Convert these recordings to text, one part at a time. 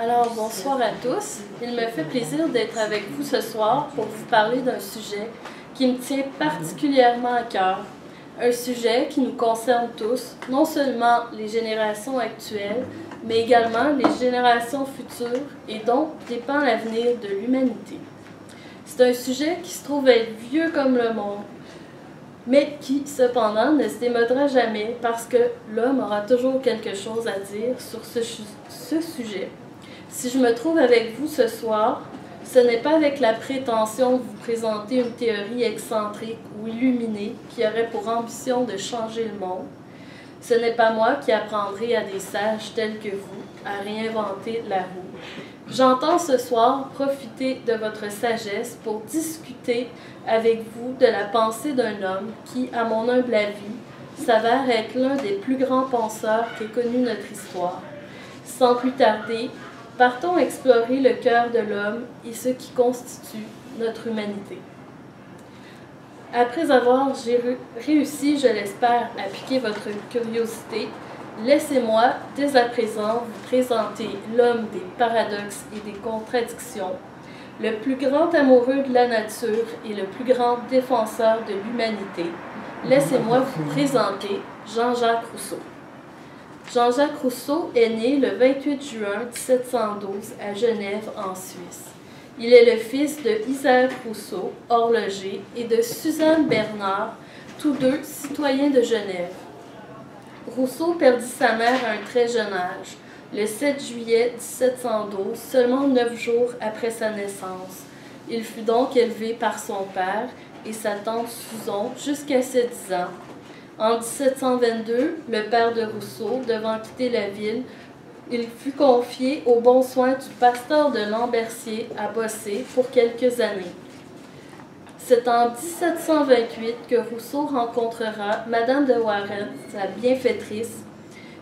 Alors, bonsoir à tous. Il me fait plaisir d'être avec vous ce soir pour vous parler d'un sujet qui me tient particulièrement à cœur. Un sujet qui nous concerne tous, non seulement les générations actuelles, mais également les générations futures et dont dépend l'avenir de l'humanité. C'est un sujet qui se trouve être vieux comme le monde, mais qui, cependant, ne se démodera jamais parce que l'homme aura toujours quelque chose à dire sur ce sujet. Si je me trouve avec vous ce soir, ce n'est pas avec la prétention de vous présenter une théorie excentrique ou illuminée qui aurait pour ambition de changer le monde. Ce n'est pas moi qui apprendrai à des sages tels que vous à réinventer la roue. J'entends ce soir profiter de votre sagesse pour discuter avec vous de la pensée d'un homme qui, à mon humble avis, s'avère être l'un des plus grands penseurs qu'ait connu notre histoire. Sans plus tarder, partons explorer le cœur de l'homme et ce qui constitue notre humanité. Après avoir réussi, je l'espère, à piquer votre curiosité, laissez-moi dès à présent vous présenter l'homme des paradoxes et des contradictions, le plus grand amoureux de la nature et le plus grand défenseur de l'humanité. Laissez-moi vous présenter Jean-Jacques Rousseau. Jean-Jacques Rousseau est né le 28 juin 1712 à Genève, en Suisse. Il est le fils de Isaac Rousseau, horloger, et de Suzanne Bernard, tous deux citoyens de Genève. Rousseau perdit sa mère à un très jeune âge, le 7 juillet 1712, seulement 9 jours après sa naissance. Il fut donc élevé par son père et sa tante Suzon jusqu'à ses 10 ans. En 1722, le père de Rousseau, devant quitter la ville, il fut confié aux bons soins du pasteur de Lambertier à Bossé pour quelques années. C'est en 1728 que Rousseau rencontrera Madame de Warren, sa bienfaitrice,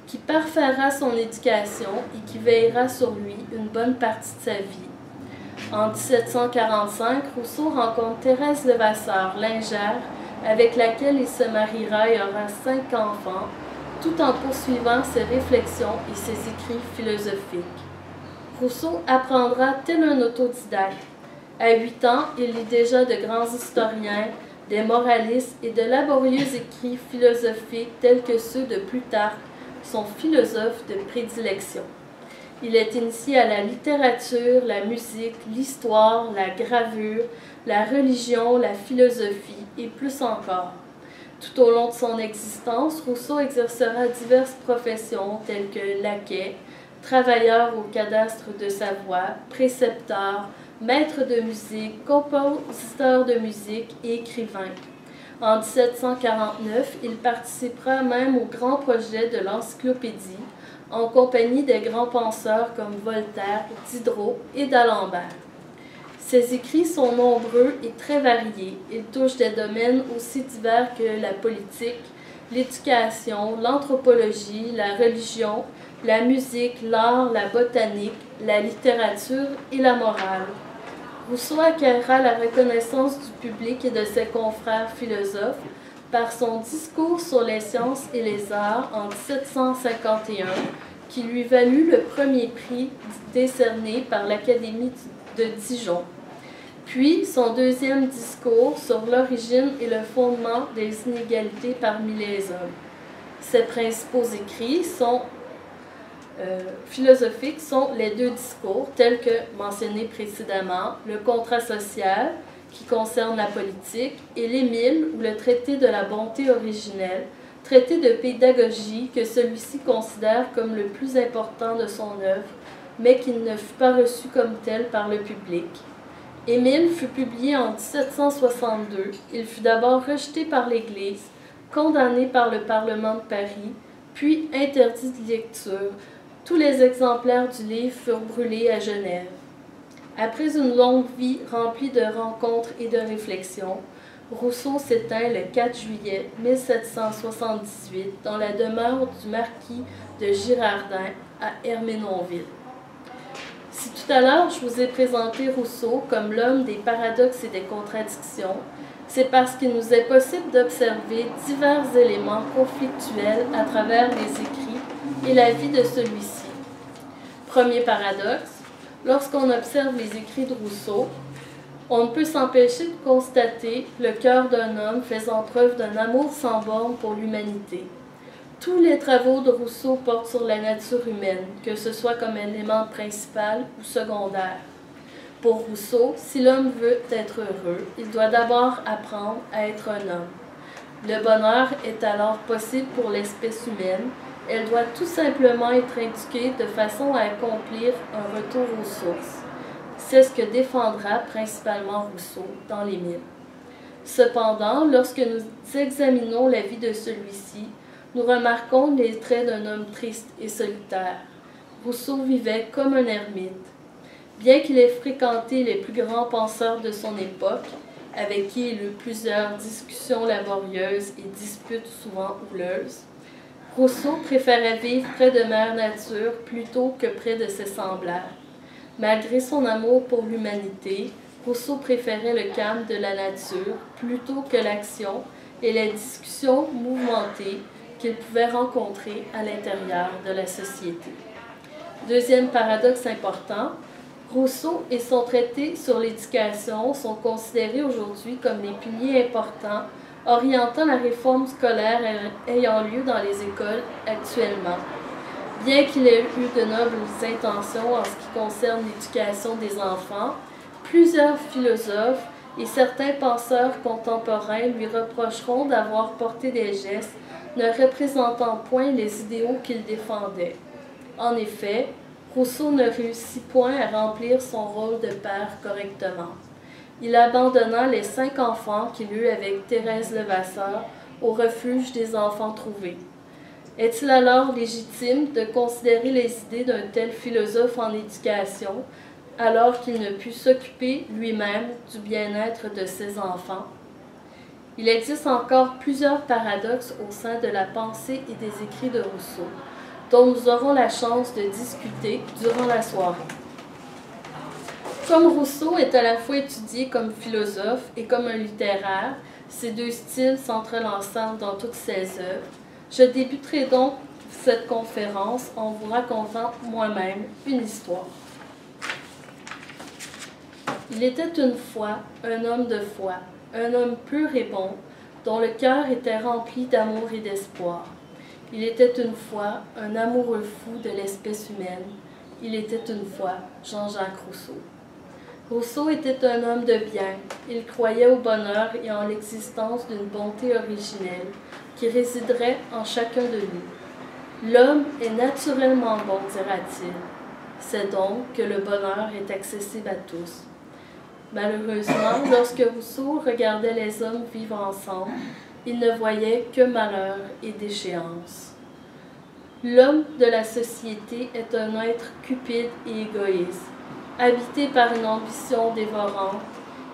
qui parfaira son éducation et qui veillera sur lui une bonne partie de sa vie. En 1745, Rousseau rencontre Thérèse Levasseur, lingère, avec laquelle il se mariera et aura 5 enfants, tout en poursuivant ses réflexions et ses écrits philosophiques. Rousseau apprendra tel un autodidacte. À 8 ans, il lit déjà de grands historiens, des moralistes et de laborieux écrits philosophiques tels que ceux de Plutarque, son philosophe de prédilection. Il est initié à la littérature, la musique, l'histoire, la gravure, la religion, la philosophie et plus encore. Tout au long de son existence, Rousseau exercera diverses professions telles que laquais, travailleur au cadastre de Savoie, précepteur, maître de musique, compositeur de musique et écrivain. En 1749, il participera même au grand projet de l'encyclopédie, en compagnie des grands penseurs comme Voltaire, Diderot et d'Alembert. Ses écrits sont nombreux et très variés. Ils touchent des domaines aussi divers que la politique, l'éducation, l'anthropologie, la religion, la musique, l'art, la botanique, la littérature et la morale. Rousseau acquérera la reconnaissance du public et de ses confrères philosophes par son discours sur les sciences et les arts en 1751, qui lui valut le premier prix décerné par l'Académie de Dijon. Puis son deuxième discours sur l'origine et le fondement des inégalités parmi les hommes. Ses principaux écrits philosophiques sont les deux discours, tels que mentionnés précédemment, le contrat social, qui concerne la politique, et l'Émile, ou le traité de la bonté originelle, traité de pédagogie que celui-ci considère comme le plus important de son œuvre, mais qui ne fut pas reçu comme tel par le public. Émile fut publié en 1762. Il fut d'abord rejeté par l'Église, condamné par le Parlement de Paris, puis interdit de lecture. Tous les exemplaires du livre furent brûlés à Genève. Après une longue vie remplie de rencontres et de réflexions, Rousseau s'éteint le 4 juillet 1778 dans la demeure du marquis de Girardin à Ermenonville. Si tout à l'heure je vous ai présenté Rousseau comme l'homme des paradoxes et des contradictions, c'est parce qu'il nous est possible d'observer divers éléments conflictuels à travers les écrits et la vie de celui-ci. Premier paradoxe, lorsqu'on observe les écrits de Rousseau, on ne peut s'empêcher de constater le cœur d'un homme faisant preuve d'un amour sans borne pour l'humanité. Tous les travaux de Rousseau portent sur la nature humaine, que ce soit comme élément principal ou secondaire. Pour Rousseau, si l'homme veut être heureux, il doit d'abord apprendre à être un homme. Le bonheur est alors possible pour l'espèce humaine. Elle doit tout simplement être éduquée de façon à accomplir un retour aux sources. C'est ce que défendra principalement Rousseau dans les Mille. Cependant, lorsque nous examinons la vie de celui-ci, nous remarquons les traits d'un homme triste et solitaire. Rousseau vivait comme un ermite. Bien qu'il ait fréquenté les plus grands penseurs de son époque, avec qui il eut plusieurs discussions laborieuses et disputes souvent houleuses, Rousseau préférait vivre près de Mère Nature plutôt que près de ses semblables. Malgré son amour pour l'humanité, Rousseau préférait le calme de la nature plutôt que l'action et les discussions mouvementées qu'il pouvait rencontrer à l'intérieur de la société. Deuxième paradoxe important, Rousseau et son traité sur l'éducation sont considérés aujourd'hui comme les piliers importants orientant la réforme scolaire ayant lieu dans les écoles actuellement. Bien qu'il ait eu de nobles intentions en ce qui concerne l'éducation des enfants, plusieurs philosophes et certains penseurs contemporains lui reprocheront d'avoir porté des gestes ne représentant point les idéaux qu'il défendait. En effet, Rousseau ne réussit point à remplir son rôle de père correctement. Il abandonna les 5 enfants qu'il eut avec Thérèse Levasseur au refuge des enfants trouvés. Est-il alors légitime de considérer les idées d'un tel philosophe en éducation alors qu'il ne put s'occuper lui-même du bien-être de ses enfants? Il existe encore plusieurs paradoxes au sein de la pensée et des écrits de Rousseau, dont nous aurons la chance de discuter durant la soirée. Comme Rousseau est à la fois étudié comme philosophe et comme un littéraire, ces deux styles s'entrelaçant dans toutes ses œuvres, je débuterai donc cette conférence en vous racontant moi-même une histoire. Il était une fois un homme de foi, un homme pur et bon, dont le cœur était rempli d'amour et d'espoir. Il était une fois un amoureux fou de l'espèce humaine. Il était une fois Jean-Jacques Rousseau. Rousseau était un homme de bien. Il croyait au bonheur et en l'existence d'une bonté originelle qui résiderait en chacun de nous. L'homme est naturellement bon, dira-t-il. C'est donc que le bonheur est accessible à tous. Malheureusement, lorsque Rousseau regardait les hommes vivre ensemble, il ne voyait que malheur et déchéance. L'homme de la société est un être cupide et égoïste. Habité par une ambition dévorante,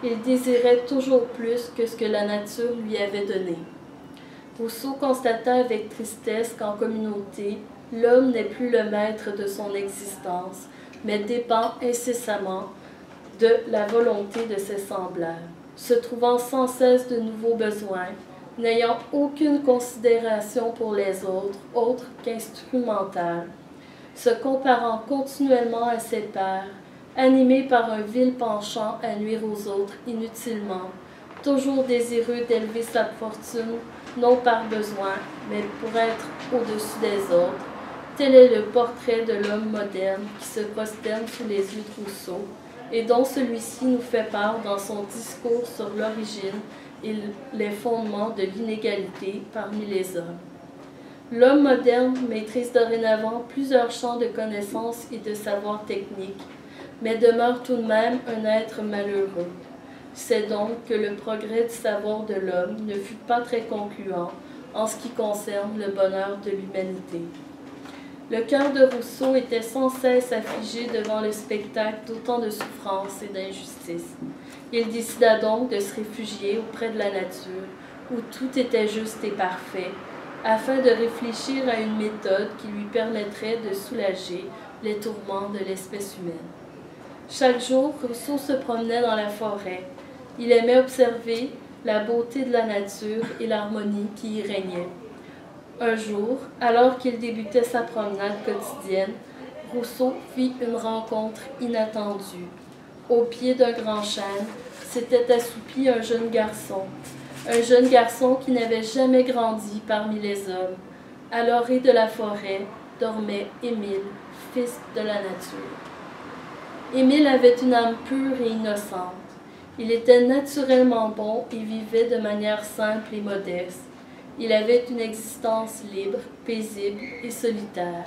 il désirait toujours plus que ce que la nature lui avait donné. Rousseau constata avec tristesse qu'en communauté, l'homme n'est plus le maître de son existence, mais dépend incessamment de la volonté de ses semblables, se trouvant sans cesse de nouveaux besoins, n'ayant aucune considération pour les autres qu'instrumentale, se comparant continuellement à ses pairs, animé par un vil penchant à nuire aux autres inutilement, toujours désireux d'élever sa fortune, non par besoin, mais pour être au-dessus des autres. Tel est le portrait de l'homme moderne qui se prosterne sous les yeux de Rousseau, et dont celui-ci nous fait part dans son discours sur l'origine et les fondements de l'inégalité parmi les hommes. L'homme moderne maîtrise dorénavant plusieurs champs de connaissances et de savoirs techniques, mais demeure tout de même un être malheureux. C'est donc que le progrès du savoir de l'homme ne fut pas très concluant en ce qui concerne le bonheur de l'humanité. Le cœur de Rousseau était sans cesse affligé devant le spectacle d'autant de souffrances et d'injustices. Il décida donc de se réfugier auprès de la nature, où tout était juste et parfait, afin de réfléchir à une méthode qui lui permettrait de soulager les tourments de l'espèce humaine. Chaque jour, Rousseau se promenait dans la forêt. Il aimait observer la beauté de la nature et l'harmonie qui y régnait. Un jour, alors qu'il débutait sa promenade quotidienne, Rousseau fit une rencontre inattendue. Au pied d'un grand chêne s'était assoupi un jeune garçon qui n'avait jamais grandi parmi les hommes. À l'orée de la forêt dormait Émile, fils de la nature. Émile avait une âme pure et innocente. Il était naturellement bon et vivait de manière simple et modeste. Il avait une existence libre, paisible et solitaire.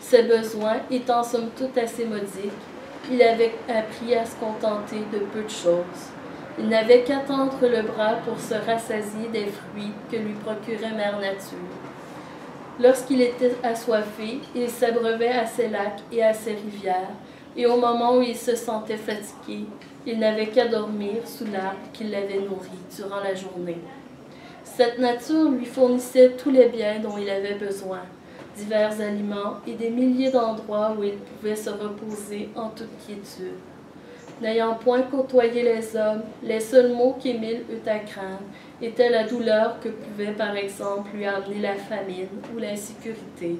Ses besoins étant somme toute assez modiques, il avait appris à se contenter de peu de choses. Il n'avait qu'à tendre le bras pour se rassasier des fruits que lui procurait Mère Nature. Lorsqu'il était assoiffé, il s'abreuvait à ses lacs et à ses rivières, et au moment où il se sentait fatigué, il n'avait qu'à dormir sous l'arbre qui l'avait nourri durant la journée. Cette nature lui fournissait tous les biens dont il avait besoin, divers aliments et des milliers d'endroits où il pouvait se reposer en toute quiétude. N'ayant point côtoyé les hommes, les seuls maux qu'Émile eut à craindre étaient la douleur que pouvait par exemple lui amener la famine ou l'insécurité.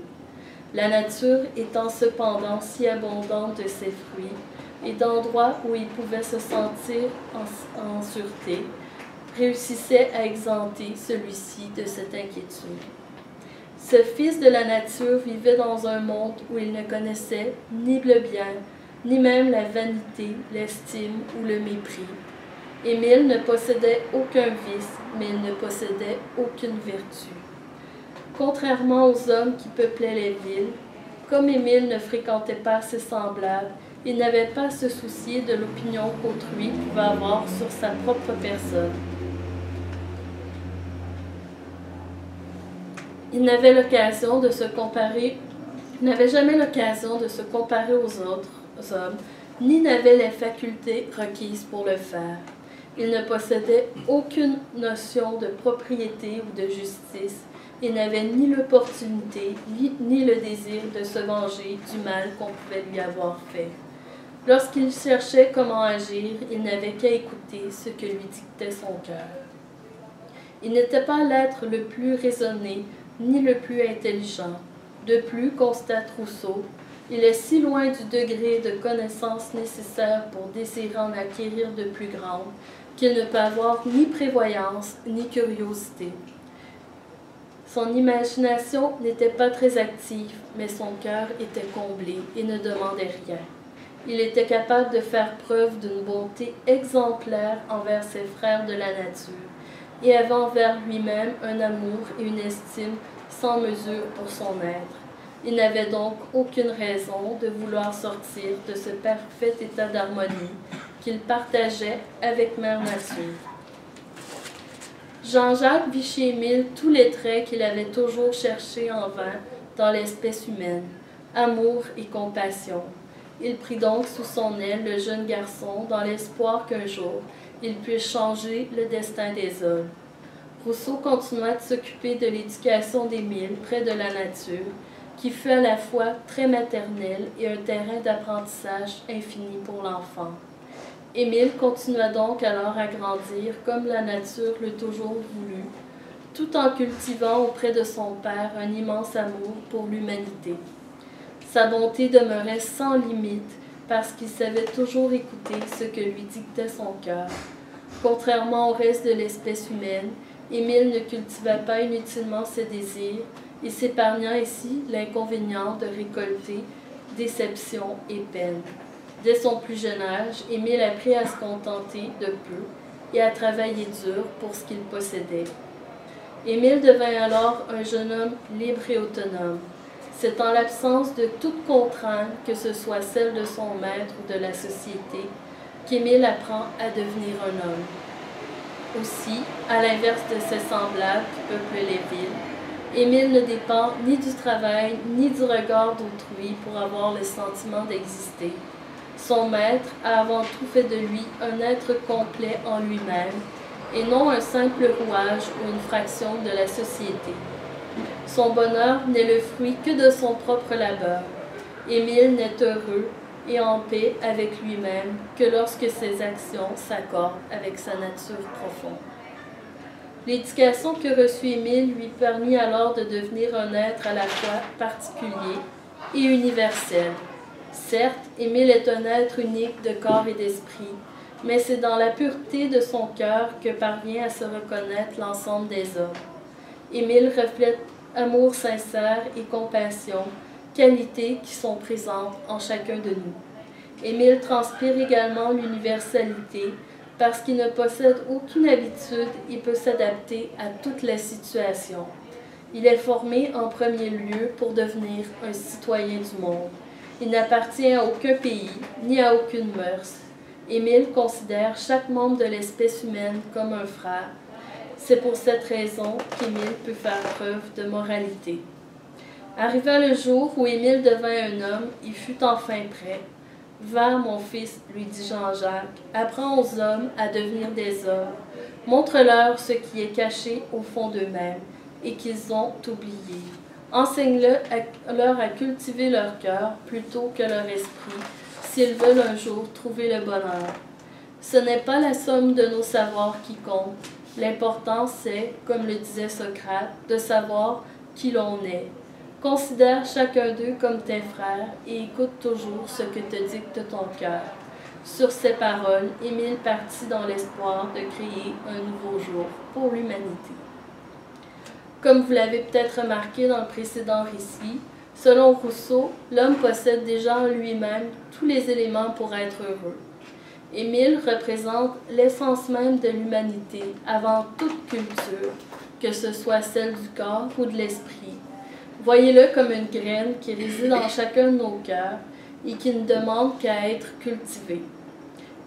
La nature étant cependant si abondante de ses fruits et d'endroits où il pouvait se sentir en sûreté, réussissait à exempter celui-ci de cette inquiétude. Ce fils de la nature vivait dans un monde où il ne connaissait ni le bien, ni même la vanité, l'estime ou le mépris. Émile ne possédait aucun vice, mais il ne possédait aucune vertu. Contrairement aux hommes qui peuplaient les villes, comme Émile ne fréquentait pas ses semblables, il n'avait pas à se soucier de l'opinion qu'autrui pouvait avoir sur sa propre personne. Il n'avait jamais l'occasion de se comparer aux autres hommes, ni n'avait les facultés requises pour le faire. Il ne possédait aucune notion de propriété ou de justice, et n'avait ni l'opportunité, ni le désir de se venger du mal qu'on pouvait lui avoir fait. Lorsqu'il cherchait comment agir, il n'avait qu'à écouter ce que lui dictait son cœur. Il n'était pas l'être le plus raisonné, ni le plus intelligent. De plus, constate Rousseau, il est si loin du degré de connaissance nécessaire pour désirer en acquérir de plus grandes, qu'il ne peut avoir ni prévoyance, ni curiosité. Son imagination n'était pas très active, mais son cœur était comblé et ne demandait rien. Il était capable de faire preuve d'une bonté exemplaire envers ses frères de la nature, et avait envers lui-même un amour et une estime sans mesure pour son être. Il n'avait donc aucune raison de vouloir sortir de ce parfait état d'harmonie qu'il partageait avec Mère Nature. Jean-Jacques vit chez Émile tous les traits qu'il avait toujours cherchés en vain dans l'espèce humaine, amour et compassion. Il prit donc sous son aile le jeune garçon dans l'espoir qu'un jour il puisse changer le destin des hommes. Rousseau continua de s'occuper de l'éducation d'Émile près de la nature, qui fut à la fois très maternelle et un terrain d'apprentissage infini pour l'enfant. Émile continua donc alors à grandir comme la nature l'eût toujours voulu, tout en cultivant auprès de son père un immense amour pour l'humanité. Sa bonté demeurait sans limite parce qu'il savait toujours écouter ce que lui dictait son cœur. Contrairement au reste de l'espèce humaine, Émile ne cultiva pas inutilement ses désirs et s'épargna ainsi l'inconvénient de récolter déception et peine. Dès son plus jeune âge, Émile apprit à se contenter de peu et à travailler dur pour ce qu'il possédait. Émile devint alors un jeune homme libre et autonome. C'est en l'absence de toute contrainte, que ce soit celle de son maître ou de la société, qu'Émile apprend à devenir un homme. Aussi, à l'inverse de ses semblables qui peuplent les villes, Émile ne dépend ni du travail ni du regard d'autrui pour avoir le sentiment d'exister. Son maître a avant tout fait de lui un être complet en lui-même, et non un simple rouage ou une fraction de la société. Son bonheur n'est le fruit que de son propre labeur. Émile n'est heureux et en paix avec lui-même que lorsque ses actions s'accordent avec sa nature profonde. L'éducation que reçut Émile lui permit alors de devenir un être à la fois particulier et universel. Certes, Émile est un être unique de corps et d'esprit, mais c'est dans la pureté de son cœur que parvient à se reconnaître l'ensemble des hommes. Émile reflète amour sincère et compassion, qualités qui sont présentes en chacun de nous. Émile transpire également l'universalité parce qu'il ne possède aucune habitude et peut s'adapter à toutes les situations. Il est formé en premier lieu pour devenir un citoyen du monde. Il n'appartient à aucun pays, ni à aucune mœurs. Émile considère chaque membre de l'espèce humaine comme un frère. C'est pour cette raison qu'Émile peut faire preuve de moralité. Arriva le jour où Émile devint un homme, il fut enfin prêt. « Va, mon fils, lui dit Jean-Jacques, apprends aux hommes à devenir des hommes. Montre-leur ce qui est caché au fond d'eux-mêmes et qu'ils ont oublié. Enseigne-leur à cultiver leur cœur plutôt que leur esprit, s'ils veulent un jour trouver le bonheur. Ce n'est pas la somme de nos savoirs qui compte. L'important, c'est, comme le disait Socrate, de savoir qui l'on est. Considère chacun d'eux comme tes frères et écoute toujours ce que te dicte ton cœur. » Sur ces paroles, Émile partit dans l'espoir de créer un nouveau jour pour l'humanité. Comme vous l'avez peut-être remarqué dans le précédent récit, selon Rousseau, l'homme possède déjà en lui-même tous les éléments pour être heureux. Émile représente l'essence même de l'humanité avant toute culture, que ce soit celle du corps ou de l'esprit. Voyez-le comme une graine qui réside en chacun de nos cœurs et qui ne demande qu'à être cultivée.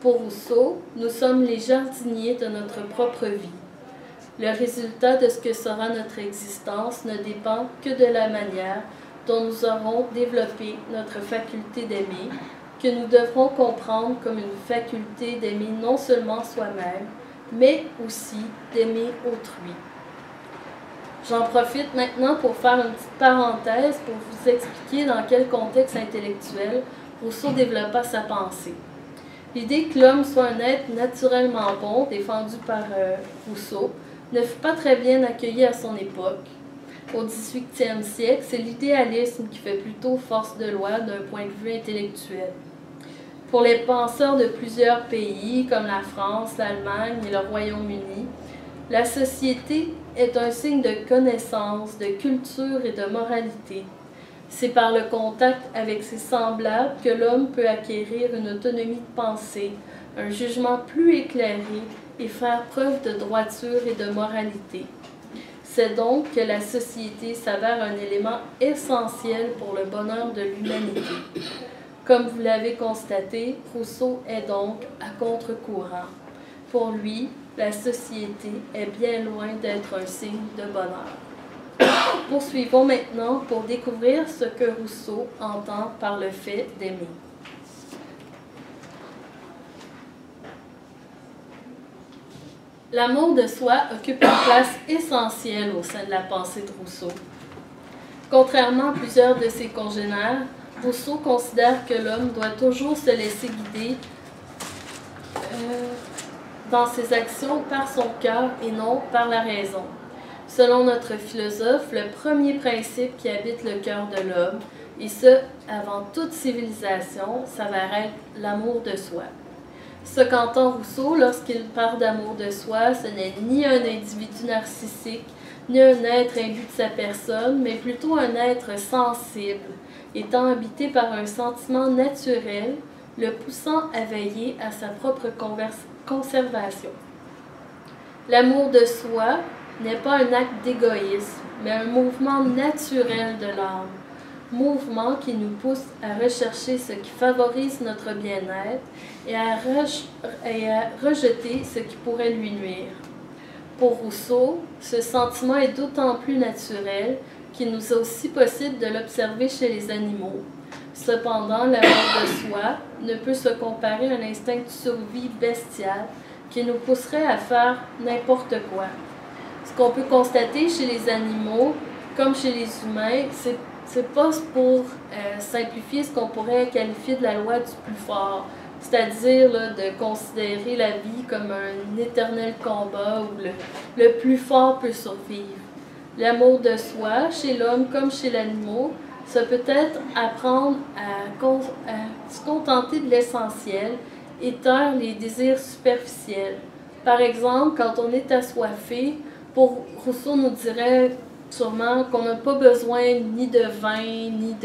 Pour Rousseau, nous sommes les jardiniers de notre propre vie. Le résultat de ce que sera notre existence ne dépend que de la manière dont nous aurons développé notre faculté d'aimer, que nous devrons comprendre comme une faculté d'aimer non seulement soi-même, mais aussi d'aimer autrui. J'en profite maintenant pour faire une petite parenthèse pour vous expliquer dans quel contexte intellectuel Rousseau développa sa pensée. L'idée que l'homme soit un être naturellement bon, défendue par Rousseau, ne fut pas très bien accueillie à son époque. Au XVIIIe siècle, c'est l'idéalisme qui fait plutôt force de loi d'un point de vue intellectuel. Pour les penseurs de plusieurs pays, comme la France, l'Allemagne et le Royaume-Uni, la société est un signe de connaissance, de culture et de moralité. C'est par le contact avec ses semblables que l'homme peut acquérir une autonomie de pensée, un jugement plus éclairé et faire preuve de droiture et de moralité. C'est donc que la société s'avère un élément essentiel pour le bonheur de l'humanité. Comme vous l'avez constaté, Rousseau est donc à contre-courant. Pour lui, la société est bien loin d'être un signe de bonheur. Poursuivons maintenant pour découvrir ce que Rousseau entend par le fait d'aimer. L'amour de soi occupe une place essentielle au sein de la pensée de Rousseau. Contrairement à plusieurs de ses congénères, Rousseau considère que l'homme doit toujours se laisser guider dans ses actions par son cœur et non par la raison. Selon notre philosophe, le premier principe qui habite le cœur de l'homme, et ce, avant toute civilisation, s'avère être l'amour de soi. Ce qu'entend Rousseau lorsqu'il parle d'amour de soi, ce n'est ni un individu narcissique, ni un être imbu de sa personne, mais plutôt un être sensible, étant habité par un sentiment naturel, le poussant à veiller à sa propre conservation. L'amour de soi n'est pas un acte d'égoïsme, mais un mouvement naturel de l'âme, mouvement qui nous pousse à rechercher ce qui favorise notre bien-être et à rejeter ce qui pourrait lui nuire. Pour Rousseau, ce sentiment est d'autant plus naturel qu'il nous est aussi possible de l'observer chez les animaux. Cependant, l'amour de soi ne peut se comparer à un instinct de survie bestial qui nous pousserait à faire n'importe quoi. Ce qu'on peut constater chez les animaux, comme chez les humains, c'est pas pour simplifier ce qu'on pourrait qualifier de la loi du plus fort, c'est-à-dire de considérer la vie comme un éternel combat où le plus fort peut survivre. L'amour de soi, chez l'homme comme chez l'animal, Ça peut être apprendre à se contenter de l'essentiel et taire les désirs superficiels. Par exemple, quand on est assoiffé, pour Rousseau nous dirait sûrement qu'on n'a pas besoin ni de vin, ni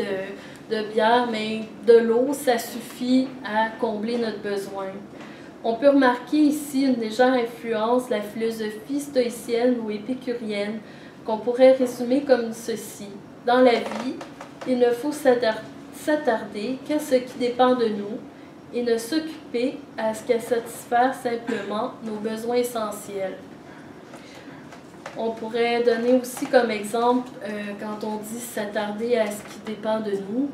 de bière, mais de l'eau, ça suffit à combler notre besoin. On peut remarquer ici une légère influence de la philosophie stoïcienne ou épicurienne qu'on pourrait résumer comme ceci. Dans la vie, il ne faut s'attarder qu'à ce qui dépend de nous et ne s'occuper qu'à satisfaire simplement nos besoins essentiels. On pourrait donner aussi comme exemple, quand on dit s'attarder à ce qui dépend de nous,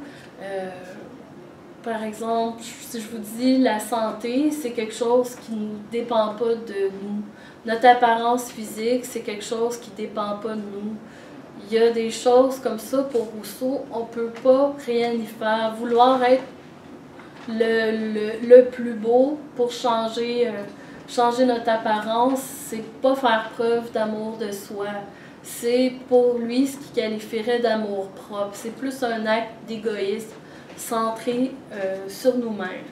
par exemple, si je vous dis la santé, c'est quelque chose qui ne dépend pas de nous. Notre apparence physique, c'est quelque chose qui ne dépend pas de nous. Il y a des choses comme ça pour Rousseau, on ne peut pas rien y faire. Vouloir être le plus beau pour changer notre apparence, c'est pas faire preuve d'amour de soi. C'est pour lui ce qu'il qualifierait d'amour propre. C'est plus un acte d'égoïsme centré sur nous-mêmes.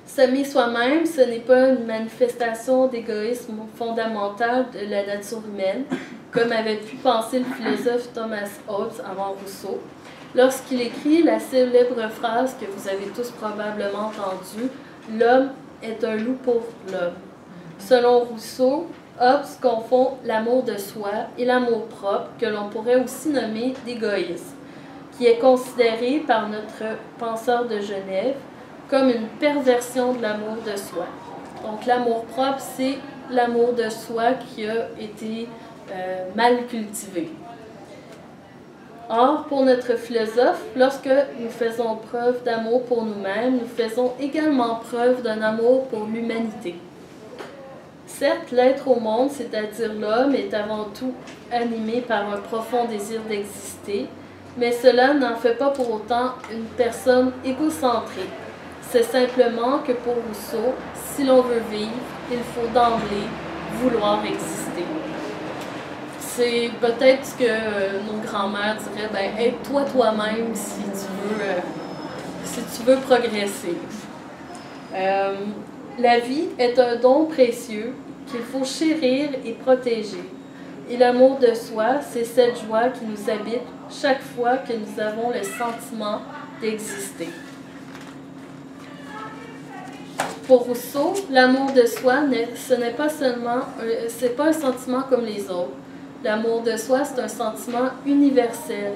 S'aimer soi-même, ce n'est pas une manifestation d'égoïsme fondamental de la nature humaine, comme avait pu penser le philosophe Thomas Hobbes avant Rousseau, lorsqu'il écrit la célèbre phrase que vous avez tous probablement entendue, « L'homme est un loup pour l'homme ». Selon Rousseau, Hobbes confond l'amour de soi et l'amour propre, que l'on pourrait aussi nommer d'égoïsme, qui est considéré par notre penseur de Genève comme une perversion de l'amour de soi. Donc l'amour propre, c'est l'amour de soi qui a été mal cultivé. Or, pour notre philosophe, lorsque nous faisons preuve d'amour pour nous-mêmes, nous faisons également preuve d'un amour pour l'humanité. Certes, l'être au monde, c'est-à-dire l'homme, est avant tout animé par un profond désir d'exister, mais cela n'en fait pas pour autant une personne égocentrée. C'est simplement que pour Rousseau, si l'on veut vivre, il faut d'emblée vouloir exister. C'est peut-être ce que nos grands-mères diraient, ben, aide-toi toi-même si tu veux progresser. La vie est un don précieux qu'il faut chérir et protéger. Et l'amour de soi, c'est cette joie qui nous habite chaque fois que nous avons le sentiment d'exister. Pour Rousseau, l'amour de soi, ce n'est pas seulement, c'est pas un sentiment comme les autres. L'amour de soi, c'est un sentiment universel,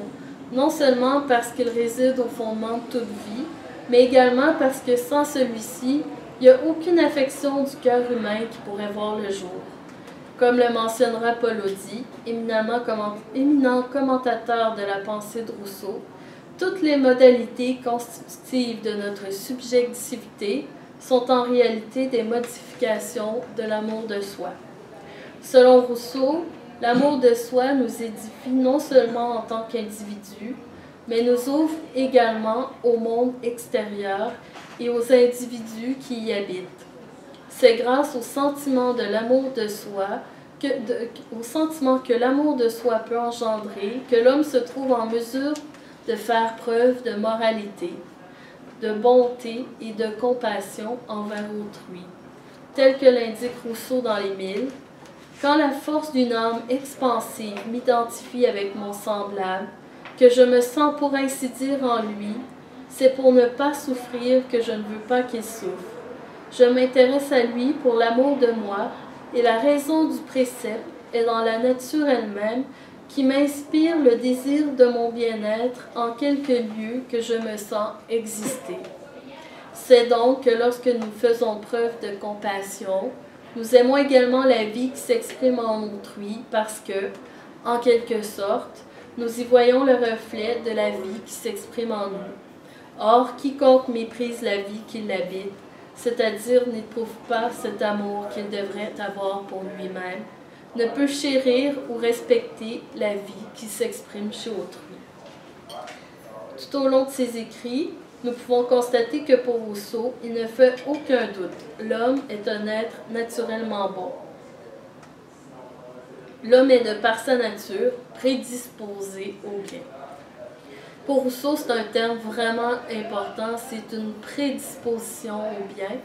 non seulement parce qu'il réside au fondement de toute vie, mais également parce que sans celui-ci, il n'y a aucune affection du cœur humain qui pourrait voir le jour. Comme le mentionnera Paul Audy, éminent commentateur de la pensée de Rousseau, toutes les modalités constitutives de notre subjectivité sont en réalité des modifications de l'amour de soi. Selon Rousseau, l'amour de soi nous édifie non seulement en tant qu'individu, mais nous ouvre également au monde extérieur et aux individus qui y habitent. C'est grâce au sentiment de l'amour de soi, au sentiment que l'amour de soi peut engendrer, que l'homme se trouve en mesure de faire preuve de moralité, de bonté et de compassion envers autrui. Tel que l'indique Rousseau dans les Mille, quand la force d'une âme expansive m'identifie avec mon semblable, que je me sens pour ainsi dire en lui, c'est pour ne pas souffrir que je ne veux pas qu'il souffre. Je m'intéresse à lui pour l'amour de moi, et la raison du précepte est dans la nature elle-même qui m'inspire le désir de mon bien-être en quelque lieu que je me sens exister. C'est donc que lorsque nous faisons preuve de compassion, nous aimons également la vie qui s'exprime en autrui parce que, en quelque sorte, nous y voyons le reflet de la vie qui s'exprime en nous. Or, quiconque méprise la vie qui l'habite, c'est-à-dire n'éprouve pas cet amour qu'il devrait avoir pour lui-même, ne peut chérir ou respecter la vie qui s'exprime chez autrui. Tout au long de ses écrits, nous pouvons constater que pour Rousseau, il ne fait aucun doute. L'homme est un être naturellement bon. L'homme est de par sa nature prédisposé au bien. Pour Rousseau, c'est un terme vraiment important, c'est une prédisposition au bien.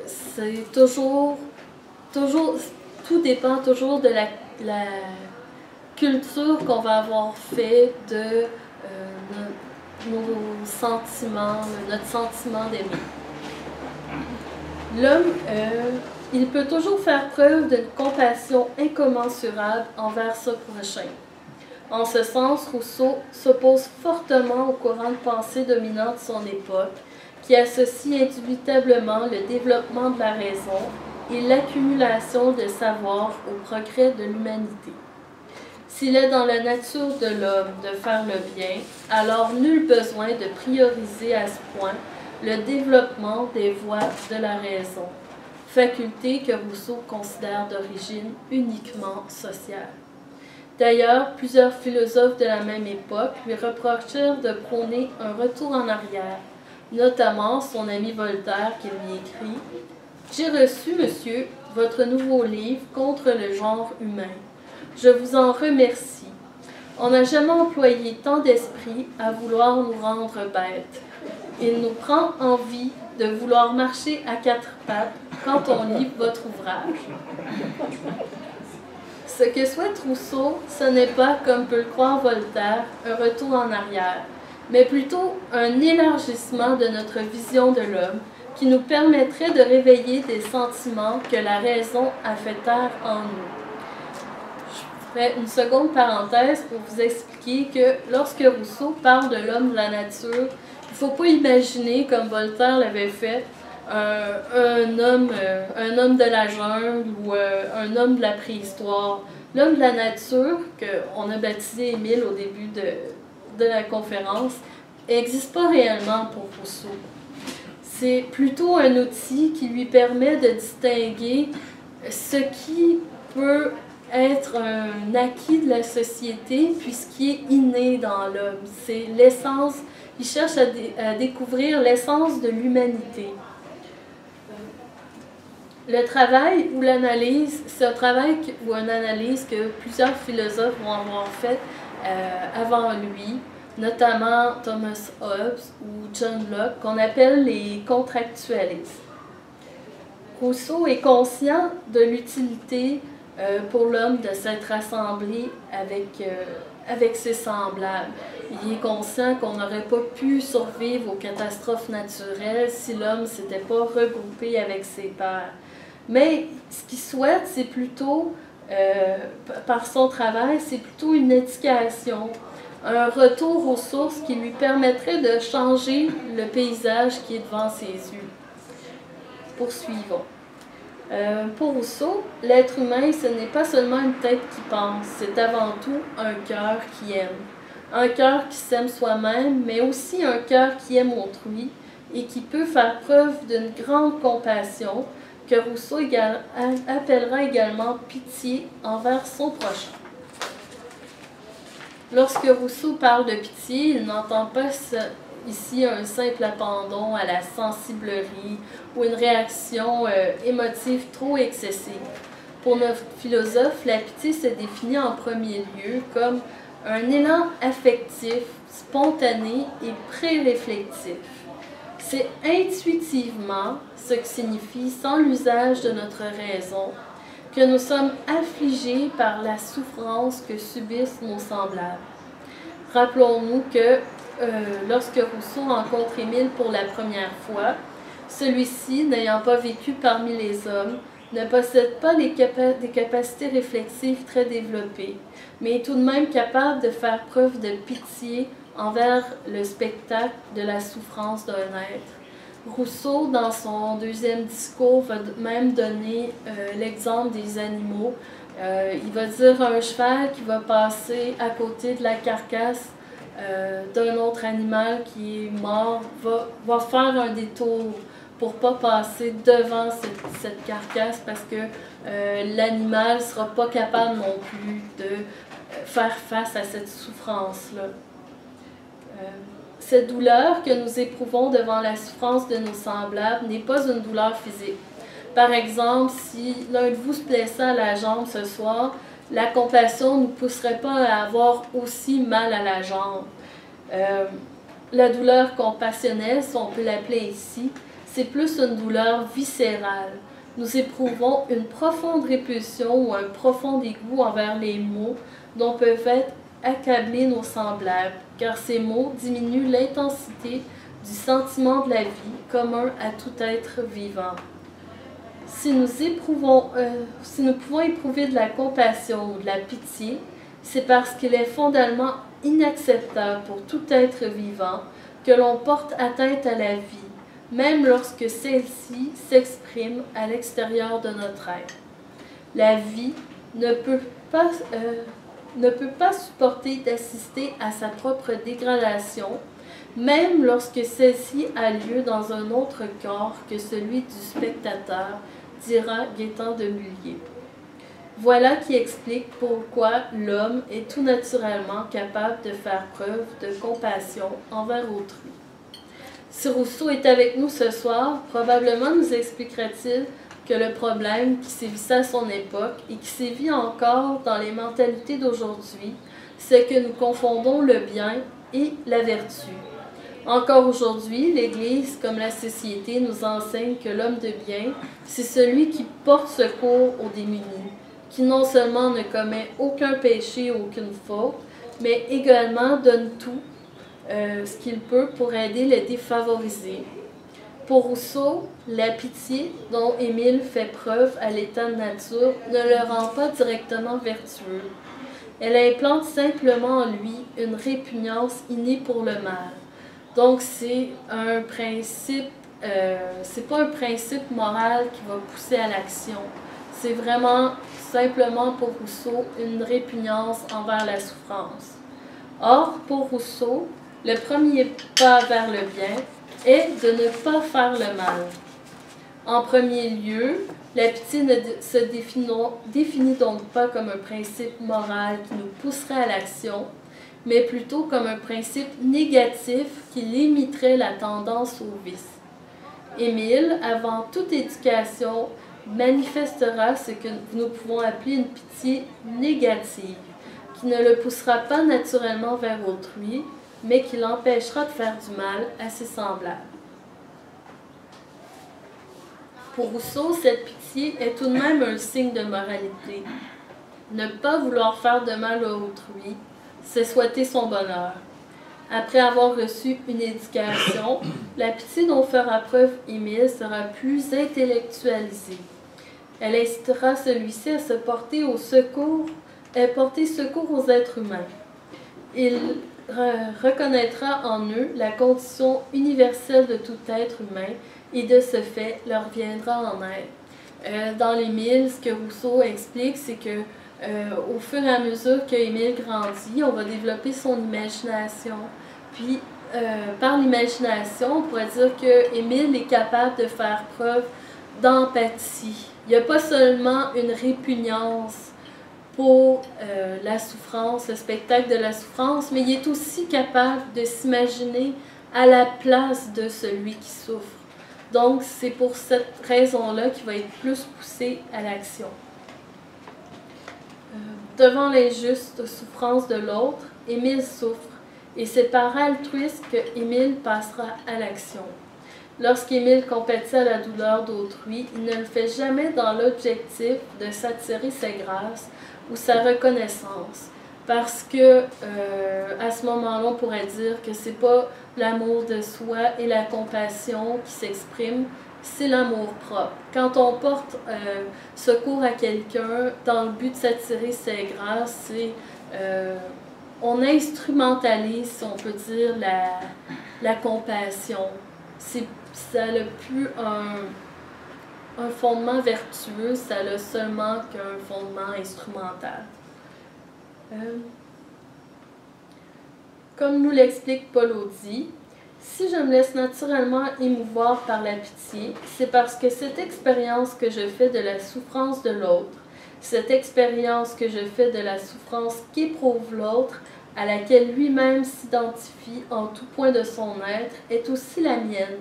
C'est toujours, tout dépend toujours de la culture qu'on va avoir fait de nos sentiments, notre sentiment d'aimer. L'homme, il peut toujours faire preuve d'une compassion incommensurable envers ce prochain. En ce sens, Rousseau s'oppose fortement au courant de pensée dominant de son époque, qui associe indubitablement le développement de la raison et l'accumulation de savoir au progrès de l'humanité. S'il est dans la nature de l'homme de faire le bien, alors nul besoin de prioriser à ce point le développement des voies de la raison, faculté que Rousseau considère d'origine uniquement sociale. D'ailleurs, plusieurs philosophes de la même époque lui reprochèrent de prôner un retour en arrière, notamment son ami Voltaire qui lui écrit « J'ai reçu, monsieur, votre nouveau livre contre le genre humain. Je vous en remercie. On n'a jamais employé tant d'esprit à vouloir nous rendre bêtes. Il nous prend envie de vouloir marcher à quatre pattes quand on lit votre ouvrage. » Ce que souhaite Rousseau, ce n'est pas, comme peut le croire Voltaire, un retour en arrière, mais plutôt un élargissement de notre vision de l'homme qui nous permettrait de réveiller des sentiments que la raison a fait taire en nous. Je ferai une seconde parenthèse pour vous expliquer que lorsque Rousseau parle de l'homme de la nature, il ne faut pas imaginer, comme Voltaire l'avait fait, un homme de la jungle ou un homme de la préhistoire. L'homme de la nature, qu'on a baptisé Émile au début de la conférence, n'existe pas réellement pour Rousseau. C'est plutôt un outil qui lui permet de distinguer ce qui peut être un acquis de la société puis ce qui est inné dans l'homme. C'est l'essence, il cherche à découvrir l'essence de l'humanité. Le travail ou l'analyse, c'est un travail ou une analyse que plusieurs philosophes vont avoir fait avant lui, notamment Thomas Hobbes ou John Locke, qu'on appelle les contractualistes. Rousseau est conscient de l'utilité pour l'homme de s'être rassemblé avec ses semblables. Il est conscient qu'on n'aurait pas pu survivre aux catastrophes naturelles si l'homme ne s'était pas regroupé avec ses pairs. Mais ce qu'il souhaite, c'est plutôt, par son travail, c'est plutôt une éducation, un retour aux sources qui lui permettrait de changer le paysage qui est devant ses yeux. Poursuivons. Pour Rousseau, l'être humain, ce n'est pas seulement une tête qui pense, c'est avant tout un cœur qui aime. Un cœur qui s'aime soi-même, mais aussi un cœur qui aime autrui et qui peut faire preuve d'une grande compassion, que Rousseau appellera également pitié envers son prochain. Lorsque Rousseau parle de pitié, il n'entend pas ici un simple abandon à la sensiblerie ou une réaction émotive trop excessive. Pour notre philosophe, la pitié se définit en premier lieu comme un élan affectif, spontané et pré-réflectif. C'est intuitivement, ce qui signifie sans l'usage de notre raison, que nous sommes affligés par la souffrance que subissent nos semblables. Rappelons-nous que lorsque Rousseau rencontre Émile pour la première fois, celui-ci, n'ayant pas vécu parmi les hommes, ne possède pas des capacités réflexives très développées, mais est tout de même capable de faire preuve de pitié envers le spectacle de la souffrance d'un être. Rousseau, dans son deuxième discours, va même donner l'exemple des animaux. Il va dire un cheval qui va passer à côté de la carcasse d'un autre animal qui est mort, va faire un détour pour ne pas passer devant cette carcasse parce que l'animal ne sera pas capable non plus de faire face à cette souffrance-là. Cette douleur que nous éprouvons devant la souffrance de nos semblables n'est pas une douleur physique. Par exemple, si l'un de vous se blessait à la jambe ce soir, la compassion ne nous pousserait pas à avoir aussi mal à la jambe. La douleur compassionnelle, si on peut l'appeler ici, c'est plus une douleur viscérale. Nous éprouvons une profonde répulsion ou un profond dégoût envers les maux dont peuvent être accablés nos semblables, car ces maux diminuent l'intensité du sentiment de la vie commun à tout être vivant. Si nous pouvons éprouver de la compassion ou de la pitié, c'est parce qu'il est fondamentalement inacceptable pour tout être vivant que l'on porte atteinte à la vie, même lorsque celle-ci s'exprime à l'extérieur de notre être. La vie ne peut pas supporter d'assister à sa propre dégradation, même lorsque celle-ci a lieu dans un autre corps que celui du spectateur, dira Gaétan de Mullier. Voilà qui explique pourquoi l'homme est tout naturellement capable de faire preuve de compassion envers autrui. Si Rousseau est avec nous ce soir, probablement nous expliquera-t-il que le problème qui sévissait à son époque et qui sévit encore dans les mentalités d'aujourd'hui, c'est que nous confondons le bien et la vertu. Encore aujourd'hui, l'Église, comme la société, nous enseigne que l'homme de bien, c'est celui qui porte secours aux démunis, qui non seulement ne commet aucun péché ou aucune faute, mais également donne tout ce qu'il peut pour aider les défavorisés. Pour Rousseau, la pitié dont Émile fait preuve à l'état de nature ne le rend pas directement vertueux. Elle implante simplement en lui une répugnance innée pour le mal. Donc c'est un principe, c'est pas un principe moral qui va pousser à l'action. C'est vraiment simplement pour Rousseau une répugnance envers la souffrance. Or, pour Rousseau, le premier pas vers le bien est de ne pas faire le mal. En premier lieu, la pitié ne se définit donc pas comme un principe moral qui nous pousserait à l'action, mais plutôt comme un principe négatif qui limiterait la tendance au vice. Émile, avant toute éducation, manifestera ce que nous pouvons appeler une pitié négative, qui ne le poussera pas naturellement vers autrui, mais qui l'empêchera de faire du mal à ses semblables. Pour Rousseau, cette pitié est tout de même un signe de moralité. Ne pas vouloir faire de mal à autrui, c'est souhaiter son bonheur. Après avoir reçu une éducation, la pitié dont fera preuve Émile sera plus intellectualisée. Elle incitera celui-ci à se porter secours aux êtres humains. Il reconnaîtra en eux la condition universelle de tout être humain et de ce fait leur viendra en aide. Dans l'Émile, ce que Rousseau explique, c'est que au fur et à mesure qu'Émile grandit, on va développer son imagination. Puis, par l'imagination, on pourrait dire qu'Émile est capable de faire preuve d'empathie. Il n'y a pas seulement une répugnance pour la souffrance, le spectacle de la souffrance, mais il est aussi capable de s'imaginer à la place de celui qui souffre. Donc, c'est pour cette raison-là qu'il va être plus poussé à l'action. Devant l'injuste souffrance de l'autre, Émile souffre, et c'est par altruisme que Émile passera à l'action. Lorsqu'Émile compatit à la douleur d'autrui, il ne le fait jamais dans l'objectif de s'attirer sa grâce ou sa reconnaissance, parce que à ce moment-là, on pourrait dire que c'est pas l'amour de soi et la compassion qui s'expriment, c'est l'amour propre. Quand on porte secours à quelqu'un dans le but de s'attirer ses grâces, on instrumentalise, si on peut dire, la compassion. Ça n'a plus un fondement vertueux, ça n'a seulement qu'un fondement instrumental. Comme nous l'explique Paul Audy, si je me laisse naturellement émouvoir par la pitié, c'est parce que cette expérience que je fais de la souffrance de l'autre, cette expérience que je fais de la souffrance qu'éprouve l'autre, à laquelle lui-même s'identifie en tout point de son être, est aussi la mienne.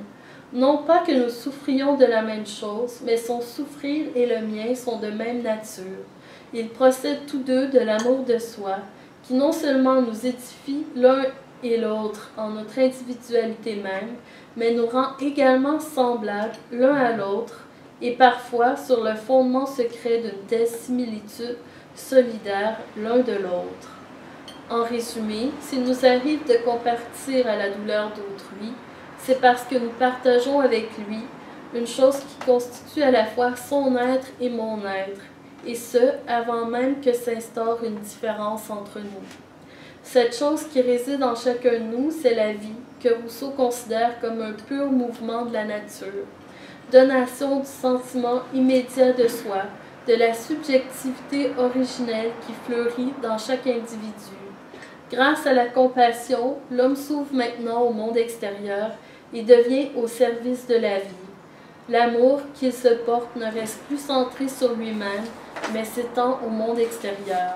Non pas que nous souffrions de la même chose, mais son souffrir et le mien sont de même nature. Ils procèdent tous deux de l'amour de soi, qui non seulement nous édifie l'un et l'autre en notre individualité même, mais nous rend également semblables l'un à l'autre et parfois sur le fondement secret d'une telle similitude solidaire l'un de l'autre. En résumé, s'il nous arrive de compatir à la douleur d'autrui, c'est parce que nous partageons avec lui une chose qui constitue à la fois son être et mon être, et ce, avant même que s'instaure une différence entre nous. Cette chose qui réside en chacun de nous, c'est la vie, que Rousseau considère comme un pur mouvement de la nature, donation du sentiment immédiat de soi, de la subjectivité originelle qui fleurit dans chaque individu. Grâce à la compassion, l'homme s'ouvre maintenant au monde extérieur et devient au service de la vie. L'amour qu'il se porte ne reste plus centré sur lui-même, mais s'étend au monde extérieur.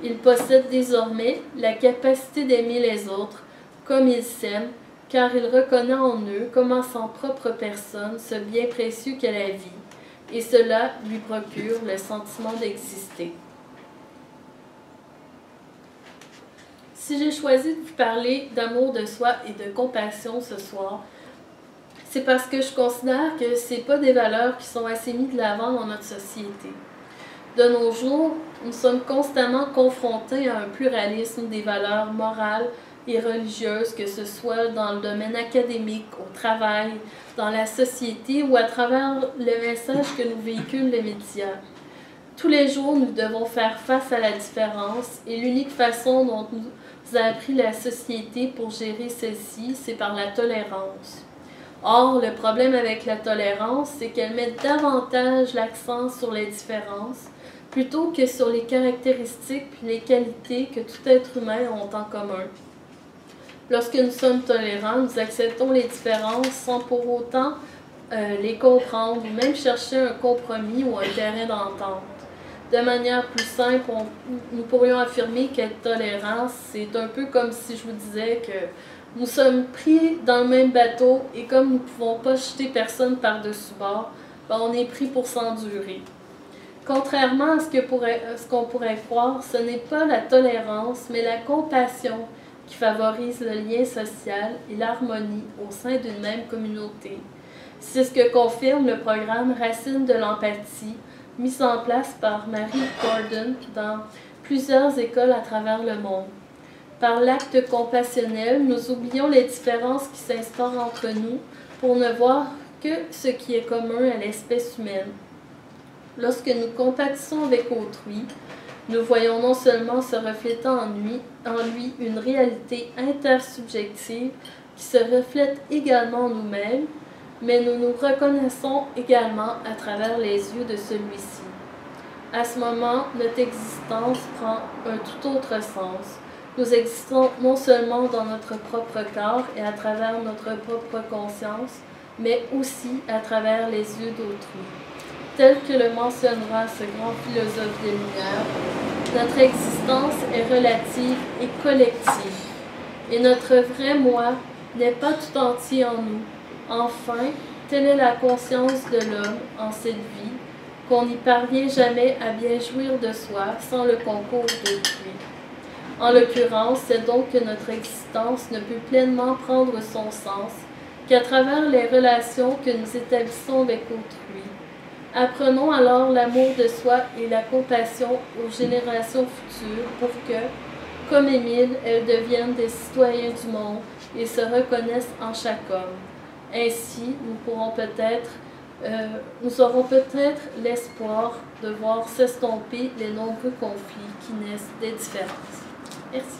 Il possède désormais la capacité d'aimer les autres comme il s'aime, car il reconnaît en eux, comme en sa propre personne, ce bien précieux qu'est la vie, et cela lui procure le sentiment d'exister. Si j'ai choisi de vous parler d'amour de soi et de compassion ce soir, c'est parce que je considère que ce n'est pas des valeurs qui sont assez mises de l'avant dans notre société. De nos jours, nous sommes constamment confrontés à un pluralisme des valeurs morales et religieuses, que ce soit dans le domaine académique, au travail, dans la société ou à travers le message que nous véhiculent les médias. Tous les jours, nous devons faire face à la différence et l'unique façon dont nous a appris la société pour gérer celle-ci, c'est par la tolérance. Or, le problème avec la tolérance, c'est qu'elle met davantage l'accent sur les différences plutôt que sur les caractéristiques puis les qualités que tout être humain a en commun. Lorsque nous sommes tolérants, nous acceptons les différences sans pour autant les comprendre ou même chercher un compromis ou un terrain d'entente. De manière plus simple, nous pourrions affirmer qu'être tolérant, c'est un peu comme si je vous disais que nous sommes pris dans le même bateau et comme nous ne pouvons pas jeter personne par-dessus bord, on est pris pour s'endurer. Contrairement à ce qu'on pourrait croire, ce n'est pas la tolérance, mais la compassion qui favorise le lien social et l'harmonie au sein d'une même communauté. C'est ce que confirme le programme Racines de l'empathie, mis en place par Marie Gordon dans plusieurs écoles à travers le monde. Par l'acte compassionnel, nous oublions les différences qui s'instaurent entre nous pour ne voir que ce qui est commun à l'espèce humaine. Lorsque nous compatissons avec autrui, nous voyons non seulement se refléter en lui une réalité intersubjective qui se reflète également en nous-mêmes, mais nous nous reconnaissons également à travers les yeux de celui-ci. À ce moment, notre existence prend un tout autre sens. Nous existons non seulement dans notre propre corps et à travers notre propre conscience, mais aussi à travers les yeux d'autrui. Tel que le mentionnera ce grand philosophe des Lumières, notre existence est relative et collective, et notre vrai moi n'est pas tout entier en nous. Enfin, telle est la conscience de l'homme en cette vie, qu'on n'y parvient jamais à bien jouir de soi sans le concours d'autrui. En l'occurrence, c'est donc que notre existence ne peut pleinement prendre son sens qu'à travers les relations que nous établissons avec autrui. Apprenons alors l'amour de soi et la compassion aux générations futures pour que, comme Émile, elles deviennent des citoyens du monde et se reconnaissent en chaque homme. Ainsi, nous aurons peut-être l'espoir de voir s'estomper les nombreux conflits qui naissent des différences. Merci.